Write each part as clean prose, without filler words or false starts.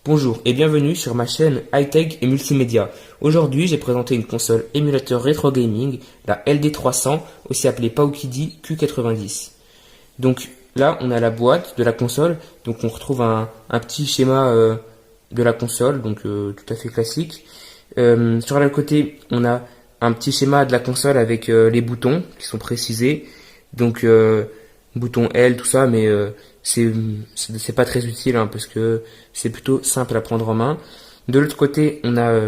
Bonjour et bienvenue sur ma chaîne High-Tech et Multimédia. Aujourd'hui, j'ai présenté une console émulateur rétro gaming, la LD300, aussi appelée Paukidi Q90. Donc là, on a la boîte de la console, donc on retrouve un petit schéma de la console, donc tout à fait classique. Sur le côté, on a un petit schéma de la console avec les boutons qui sont précisés, donc bouton L, tout ça, mais c'est pas très utile parce que c'est plutôt simple à prendre en main. De l'autre côté, on a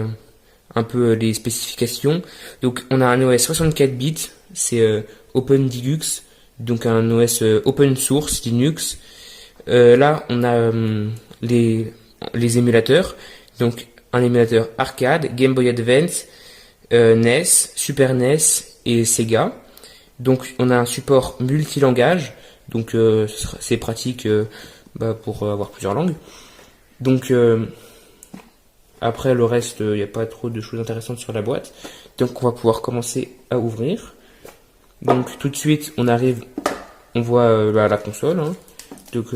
un peu les spécifications. Donc on a un OS 64 bits, c'est OpenDigux, donc un OS open source Linux. Là, on a les émulateurs, donc un émulateur arcade, Game Boy Advance, NES, Super NES et Sega. Donc on a un support multilangage, donc c'est pratique pour avoir plusieurs langues. Donc après le reste, il n'y a pas trop de choses intéressantes sur la boîte. Donc on va pouvoir commencer à ouvrir. Donc tout de suite on voit la console. Donc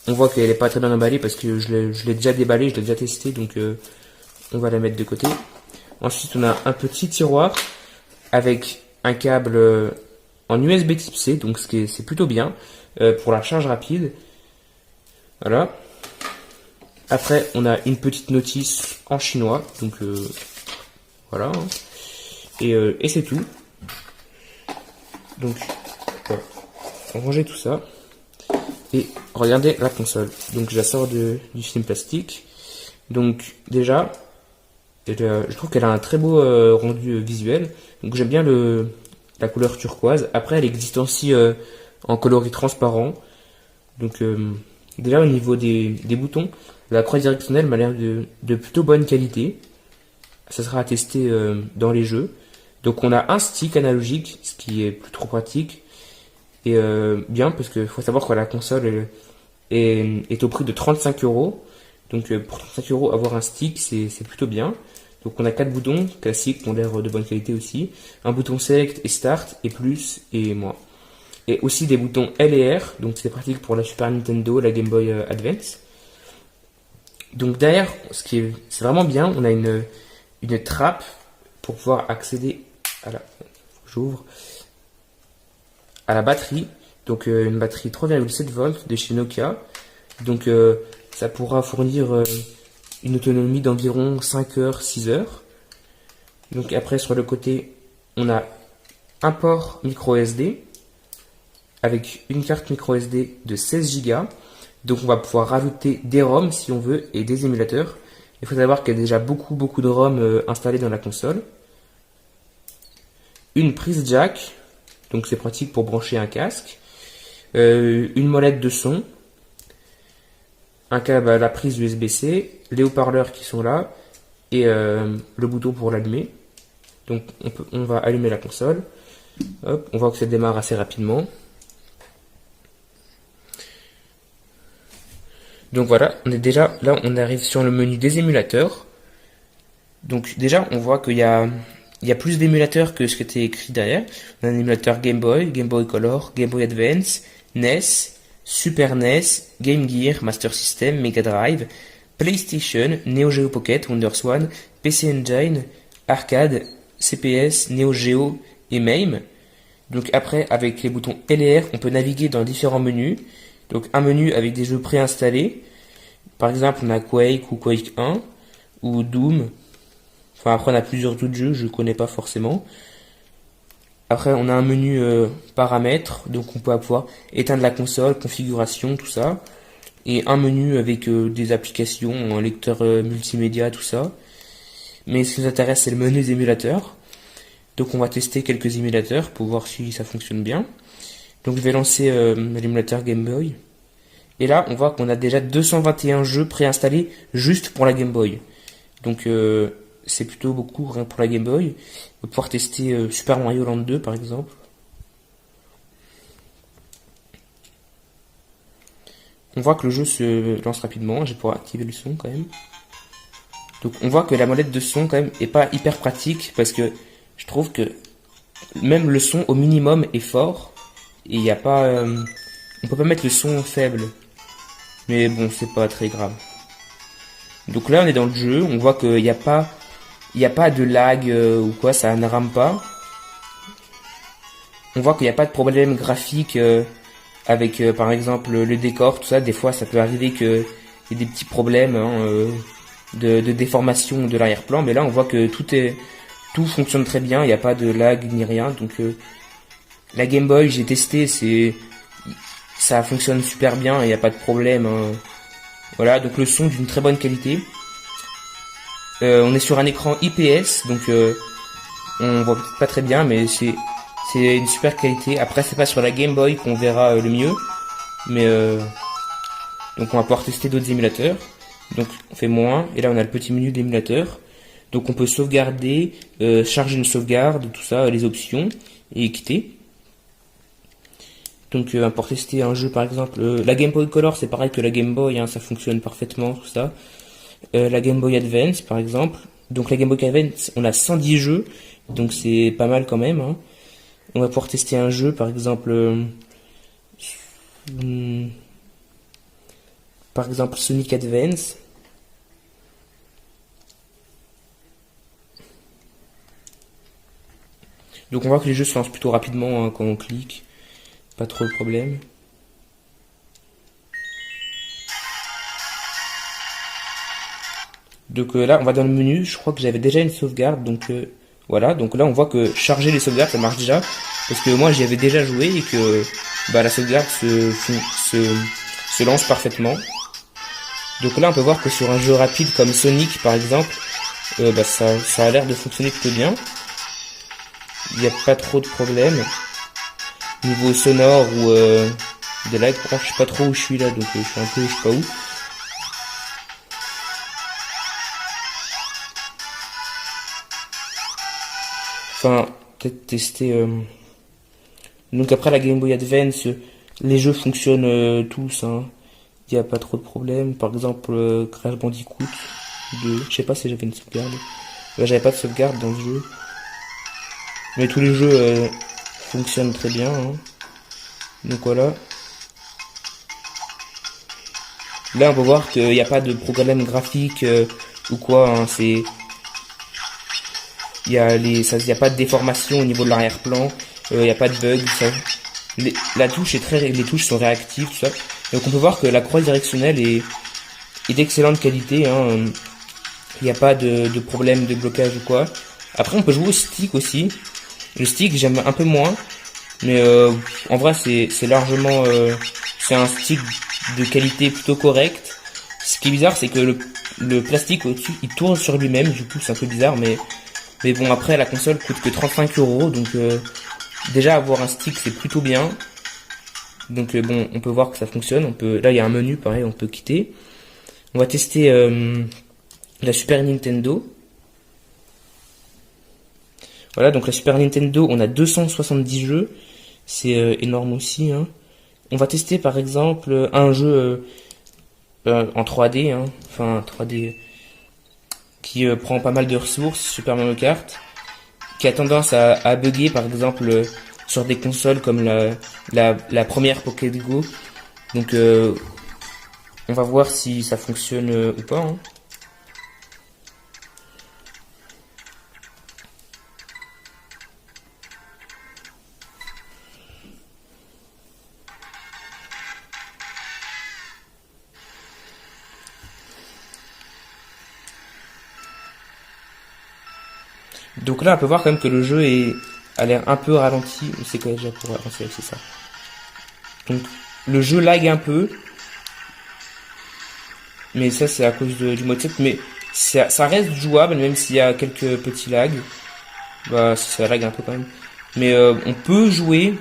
on voit qu'elle n'est pas très bien emballée parce que je l'ai déjà déballée, je l'ai déjà testé, donc on va la mettre de côté. Ensuite on a un petit tiroir avec un câble en USB type C, donc c'est plutôt bien pour la charge rapide. Voilà. Après, on a une petite notice en chinois, donc voilà. Et c'est tout. Donc, voilà. On rangeait tout ça. Et regardez la console. Donc, je la sors du film plastique. Donc, déjà, je trouve qu'elle a un très beau rendu visuel. Donc, j'aime bien la couleur turquoise. Après, elle existe aussi en coloris transparent. Donc, déjà au niveau des boutons, la croix directionnelle m'a l'air de plutôt bonne qualité. Ça sera à tester dans les jeux. Donc, on a un stick analogique, ce qui est plus trop pratique. Et bien, parce qu'il faut savoir que la console est au prix de 35 €. Donc, pour 35 €, avoir un stick, c'est plutôt bien. Donc on a 4 boutons classiques qui ont l'air de bonne qualité aussi. Un bouton Select et Start et Plus et moins. Et aussi des boutons L et R, donc c'est pratique pour la Super Nintendo, la Game Boy Advance. Donc derrière, c'est vraiment bien, on a une trappe pour pouvoir accéder à la batterie. Donc une batterie 3,7 volts de chez Nokia. Donc ça pourra fournir une autonomie d'environ 5 heures, 6 heures. Donc après sur le côté, on a un port micro SD avec une carte micro SD de 16 Go. Donc on va pouvoir rajouter des ROM si on veut et des émulateurs. Il faut savoir qu'il y a déjà beaucoup de ROM installés dans la console. Une prise jack, donc c'est pratique pour brancher un casque. Une molette de son. Un câble à la prise USB-C, les haut-parleurs qui sont là et le bouton pour l'allumer. Donc on va allumer la console. Hop, on voit que ça démarre assez rapidement. Donc voilà, on est déjà là, on arrive sur le menu des émulateurs. Donc déjà, on voit qu'il y a plus d'émulateurs que ce qui était écrit derrière. On a un émulateur Game Boy, Game Boy Color, Game Boy Advance, NES, Super NES, Game Gear, Master System, Mega Drive, PlayStation, Neo Geo Pocket, WonderSwan, PC Engine, Arcade, CPS, Neo Geo et MAME. Donc après, avec les boutons L et R, on peut naviguer dans différents menus. Donc un menu avec des jeux préinstallés. Par exemple, on a Quake ou Quake 1 ou Doom. Enfin après, on a plusieurs autres jeux, je ne connais pas forcément. Après, on a un menu paramètres, donc on peut pouvoir éteindre la console, configuration, tout ça. Et un menu avec des applications, un lecteur multimédia, tout ça. Mais ce qui nous intéresse, c'est le menu des émulateurs. Donc on va tester quelques émulateurs pour voir si ça fonctionne bien. Donc je vais lancer l'émulateur Game Boy. Et là, on voit qu'on a déjà 221 jeux préinstallés juste pour la Game Boy. Donc c'est plutôt beaucoup rien pour la Game Boy. On va pouvoir tester Super Mario Land 2 par exemple. On voit que le jeu se lance rapidement. Je vais pouvoir activer le son quand même. Donc on voit que la molette de son quand même est pas hyper pratique parce que je trouve que même le son au minimum est fort et il n'y a pas, on peut pas mettre le son faible. Mais bon, c'est pas très grave. Donc là, on est dans le jeu, on voit qu'il n'y a pas, il n'y a pas de lag ou quoi, ça ne rame pas. On voit qu'il n'y a pas de problème graphique avec, par exemple, le décor, tout ça. Des fois, ça peut arriver qu'il y ait des petits problèmes de déformation de l'arrière-plan, mais là, on voit que tout fonctionne très bien, il n'y a pas de lag ni rien. Donc, la Game Boy, j'ai testé, ça fonctionne super bien, il n'y a pas de problème. Voilà, donc le son d'une très bonne qualité. On est sur un écran IPS, donc on voit peut-être pas très bien, mais c'est une super qualité. Après, c'est pas sur la Game Boy qu'on verra le mieux, mais donc on va pouvoir tester d'autres émulateurs. Donc on fait moins, et là on a le petit menu d'émulateur. Donc on peut sauvegarder, charger une sauvegarde, tout ça, les options, et quitter. Donc pour tester un jeu par exemple, la Game Boy Color c'est pareil que la Game Boy, hein, ça fonctionne parfaitement, tout ça. La Game Boy Advance par exemple. Donc la Game Boy Advance, on a 110 jeux, donc c'est pas mal quand même. Hein. On va pouvoir tester un jeu par exemple, Sonic Advance. Donc on voit que les jeux se lancent plutôt rapidement hein, quand on clique, pas trop de problème. Donc là, on va dans le menu. Je crois que j'avais déjà une sauvegarde. Donc voilà. Donc là, on voit que charger les sauvegardes, ça marche déjà. Parce que moi, j'y avais déjà joué et que la sauvegarde se lance parfaitement. Donc là, on peut voir que sur un jeu rapide comme Sonic, par exemple, ça a l'air de fonctionner plutôt bien. Il n'y a pas trop de problèmes. Niveau sonore ou de lag, par contre, je sais pas trop où je suis là. Donc je suis un peu, je sais pas où. Enfin, peut-être tester. Donc après la Game Boy Advance, les jeux fonctionnent tous. Hein. Il n'y a pas trop de problèmes. Par exemple, Crash Bandicoot 2. Je sais pas si j'avais une sauvegarde. Là, j'avais pas de sauvegarde dans ce jeu. Mais tous les jeux fonctionnent très bien. Hein. Donc voilà. Là, on peut voir qu'il n'y a pas de problème graphique ou quoi. Hein. Il y a pas de déformation au niveau de l'arrière-plan. Il n'y a pas de bug. La touche les touches sont réactives, tout ça. Donc on peut voir que la croix directionnelle est d'excellente qualité. Hein. Il n'y a pas de problème de blocage ou quoi. Après, on peut jouer au stick aussi. Le stick, j'aime un peu moins. Mais en vrai, c'est largement... c'est un stick de qualité plutôt correcte. Ce qui est bizarre, c'est que le plastique au-dessus, il tourne sur lui-même. Du coup, c'est un peu bizarre, mais bon, après, la console coûte que 35€. Donc, déjà, avoir un stick, c'est plutôt bien. Donc, bon, on peut voir que ça fonctionne. Là, il y a un menu, pareil, on peut quitter. On va tester la Super Nintendo. Voilà, donc la Super Nintendo, on a 270 jeux. C'est énorme aussi. Hein. On va tester, par exemple, un jeu en 3D. Hein. Enfin, 3D... qui prend pas mal de ressources, Super Mario Kart, qui a tendance à bugger par exemple sur des consoles comme la première Pokémon Go. Donc on va voir si ça fonctionne ou pas. Hein. Donc là, on peut voir quand même que le jeu a l'air un peu ralenti. C'est quoi déjà pour avancer, c'est ça. Donc le jeu lag un peu. Mais ça, c'est à cause du mode 7. Mais ça reste jouable, même s'il y a quelques petits lags. Ça lag un peu quand même. Mais on peut jouer.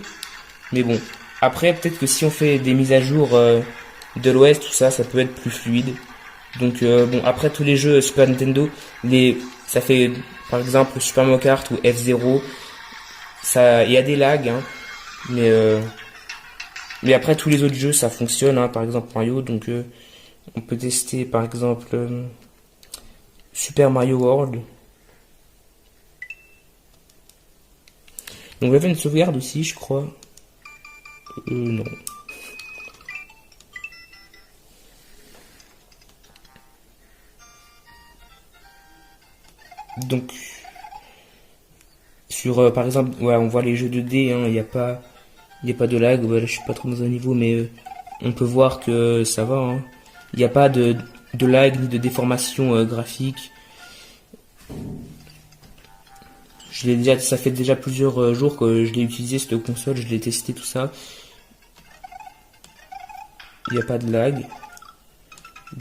Mais bon. Après, peut-être que si on fait des mises à jour de l'OS, tout ça, ça peut être plus fluide. Donc bon, après tous les jeux Super Nintendo, ça fait par exemple Super Mario Kart ou F0, il y a des lags, hein, mais après tous les autres jeux ça fonctionne, hein, par exemple Mario, donc on peut tester par exemple Super Mario World. Donc il y avait une sauvegarde aussi, je crois. Non. Donc sur par exemple, ouais, on voit les jeux 2D, hein, il y a pas de lag. Voilà, je suis pas trop dans un niveau, mais on peut voir que ça va, hein. Il n'y a pas de lag ni de déformation graphique. Je l'ai déjà, ça fait déjà plusieurs jours que je l'ai utilisé cette console, je l'ai testé tout ça. Il n'y a pas de lag.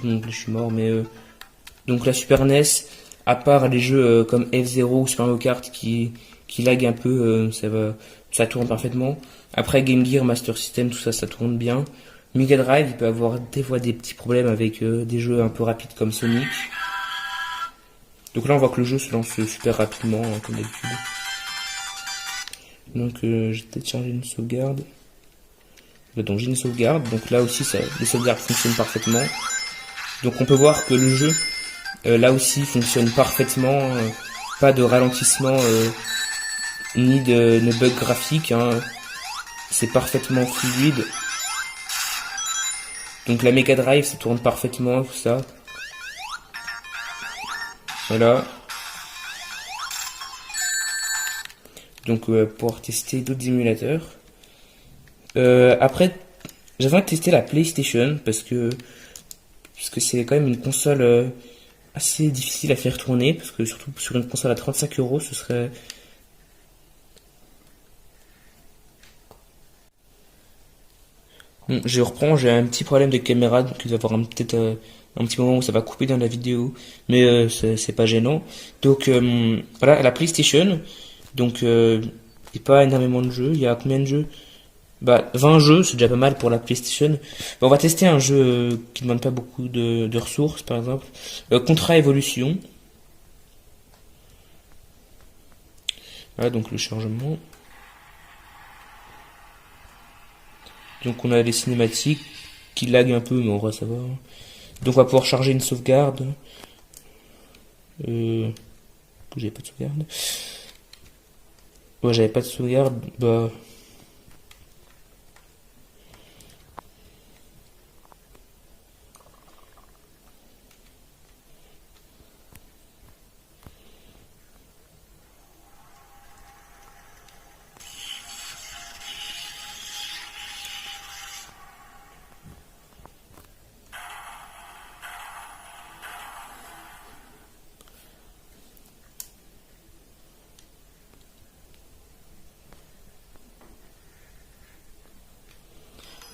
Donc je suis mort, mais donc la Super NES, à part les jeux comme F-Zero ou Super Mario Kart qui lag un peu, ça tourne parfaitement. Après Game Gear, Master System, tout ça, ça tourne bien. Mega Drive, il peut avoir des fois des petits problèmes avec des jeux un peu rapides comme Sonic. Donc là, on voit que le jeu se lance super rapidement, hein, comme d'habitude. Donc j'ai téléchargé une sauvegarde. Donc j'ai une sauvegarde. Donc là aussi, les sauvegardes fonctionnent parfaitement. Donc on peut voir que le jeu, là aussi, fonctionne parfaitement. Pas de ralentissement ni de bug graphique. Hein. C'est parfaitement fluide. Donc la Mega Drive, ça tourne parfaitement, tout ça. Voilà. Donc pouvoir tester d'autres émulateurs. Après, j'avais envie de tester la PlayStation parce que c'est quand même une console assez difficile à faire tourner, parce que surtout sur une console à 35 €, ce serait... Bon, je reprends, j'ai un petit problème de caméra, donc il va y avoir peut-être un petit moment où ça va couper dans la vidéo, mais c'est pas gênant. Donc voilà, la PlayStation, donc il n'y a pas énormément de jeux, il y a combien de jeux? Bah 20 jeux, c'est déjà pas mal pour la PlayStation. Bah, on va tester un jeu qui ne demande pas beaucoup de ressources, par exemple. Contra Evolution. Voilà, donc le chargement. Donc on a les cinématiques qui lag un peu, mais en vrai ça va. Donc on va pouvoir charger une sauvegarde. J'avais pas de sauvegarde. Ouais, j'avais pas de sauvegarde. Bah.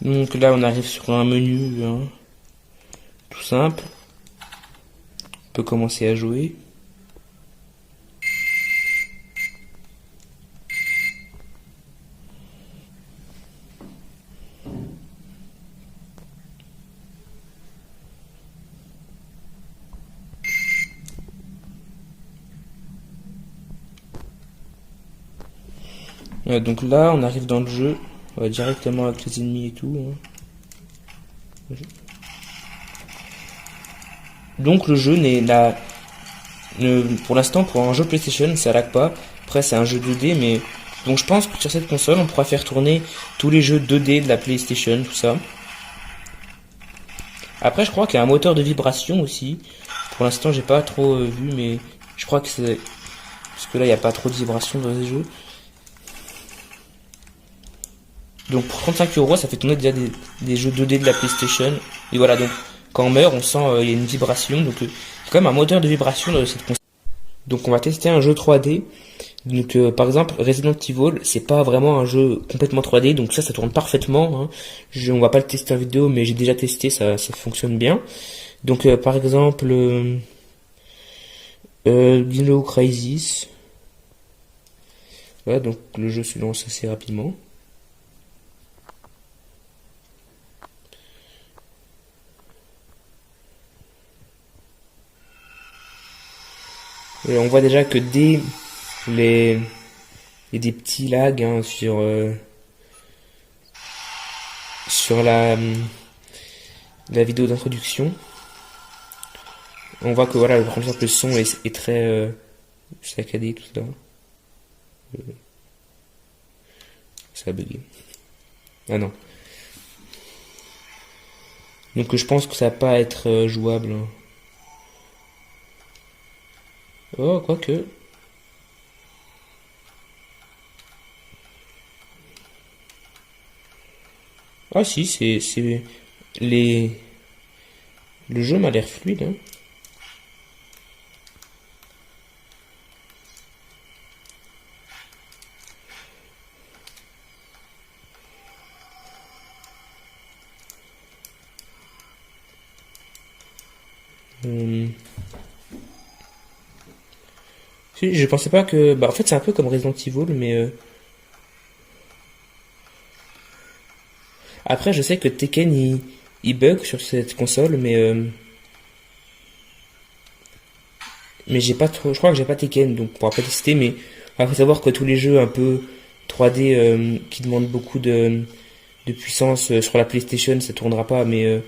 Donc là on arrive sur un menu hein, tout simple. On peut commencer à jouer. Donc là on arrive dans le jeu directement avec les ennemis et tout. Hein. Donc le jeu n'est là. Pour l'instant, pour un jeu PlayStation, ça lag pas. Après, c'est un jeu 2D, mais donc je pense que sur cette console, on pourra faire tourner tous les jeux 2D de la PlayStation, tout ça. Après, je crois qu'il y a un moteur de vibration aussi. Pour l'instant, j'ai pas trop vu, mais je crois que c'est parce que là, il n'y a pas trop de vibration dans les jeux. Donc pour 35 €, ça fait tourner déjà des jeux 2D de la PlayStation. Et voilà, donc quand on meurt, on sent il y a une vibration. Donc il y a quand même un moteur de vibration dans cette console. Donc on va tester un jeu 3D. Donc par exemple Resident Evil, c'est pas vraiment un jeu complètement 3D, donc ça tourne parfaitement. Hein. On va pas le tester en vidéo, mais j'ai déjà testé, ça fonctionne bien. Donc par exemple Dino Crisis. Voilà, donc le jeu se lance assez rapidement. Et on voit déjà que il y a des petits lags hein, sur la vidéo d'introduction. On voit que voilà, par exemple, le son est très saccadé, tout ça. Ça a bugué. Ah non. Donc je pense que ça va pas être jouable. Hein. Oh, quoique. Ah si, les, le jeu m'a l'air fluide, hein. Hum, si, je pensais pas que, bah en fait c'est un peu comme Resident Evil, mais après je sais que Tekken il bug sur cette console, mais j'ai pas trop, je crois que j'ai pas Tekken, donc on pourra pas tester, mais il faut savoir que tous les jeux un peu 3D qui demandent beaucoup de puissance sur la PlayStation, ça tournera pas, mais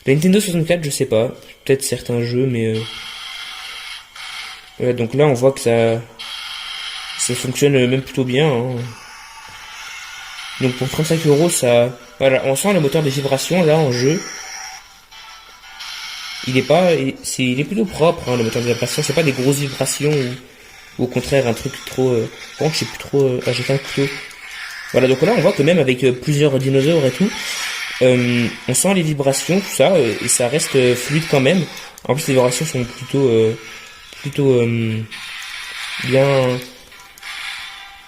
la Nintendo 64, je sais pas, peut-être certains jeux, mais ouais, donc là on voit que ça fonctionne même plutôt bien, hein. Donc pour 35 euros, ça, voilà, on sent le moteur des vibrations là en jeu. Il est pas, il est plutôt propre, hein, le moteur des vibrations. C'est pas des grosses vibrations ou au contraire un truc trop. Bon, je sais plus trop. Ah, j'ai fait un couteau. Voilà, donc là on voit que même avec plusieurs dinosaures et tout, on sent les vibrations, tout ça, et ça reste fluide quand même. En plus les vibrations sont plutôt bien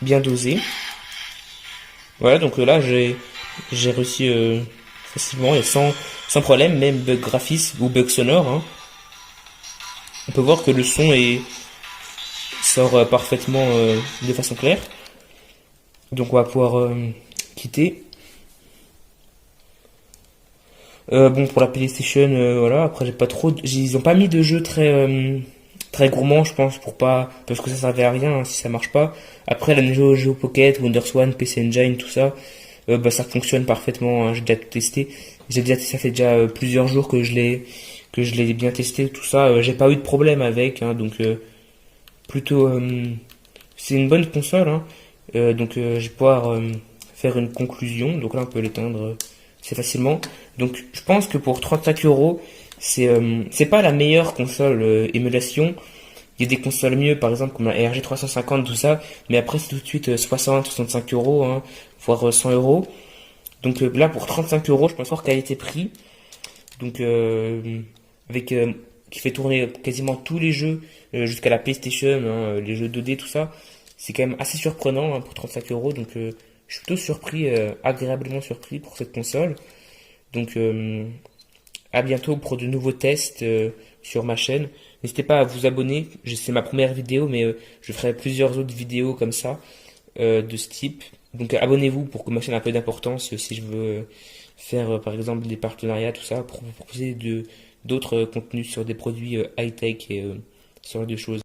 bien dosées. Voilà, donc là j'ai réussi facilement et sans problème, même bug graphisme ou bug sonore, hein. On peut voir que le son sort parfaitement de façon claire. Donc on va pouvoir quitter. Bon, pour la PlayStation, voilà. Après, j'ai pas trop. Ils ont pas mis de jeu très gourmand, je pense, pour pas parce que ça servait à rien, hein, si ça marche pas. Après, la Neo Geo Pocket, WonderSwan, PC Engine, tout ça, bah ça fonctionne parfaitement, hein, j'ai déjà tout testé. Ça fait déjà plusieurs jours que je l'ai bien testé, tout ça. J'ai pas eu de problème avec, hein, donc plutôt c'est une bonne console, hein. Donc je vais pouvoir faire une conclusion. Donc là, on peut l'éteindre assez facilement. Donc je pense que pour 35 euros, c'est pas la meilleure console émulation. Il y a des consoles mieux, par exemple comme la RG 350, tout ça, mais après c'est tout de suite 60-65 euros, hein, voire 100 euros. Donc là pour 35 euros, je pense hors qualité-prix. Donc avec qui fait tourner quasiment tous les jeux jusqu'à la PlayStation, hein, les jeux 2D, tout ça. C'est quand même assez surprenant, hein, pour 35 euros. Donc je suis plutôt surpris, agréablement surpris pour cette console. Donc à bientôt pour de nouveaux tests sur ma chaîne. N'hésitez pas à vous abonner. C'est ma première vidéo, mais je ferai plusieurs autres vidéos comme ça de ce type. Donc abonnez-vous pour que ma chaîne ait un peu d'importance si je veux faire par exemple des partenariats, tout ça, pour vous proposer d'autres contenus sur des produits high-tech et ce genre de choses.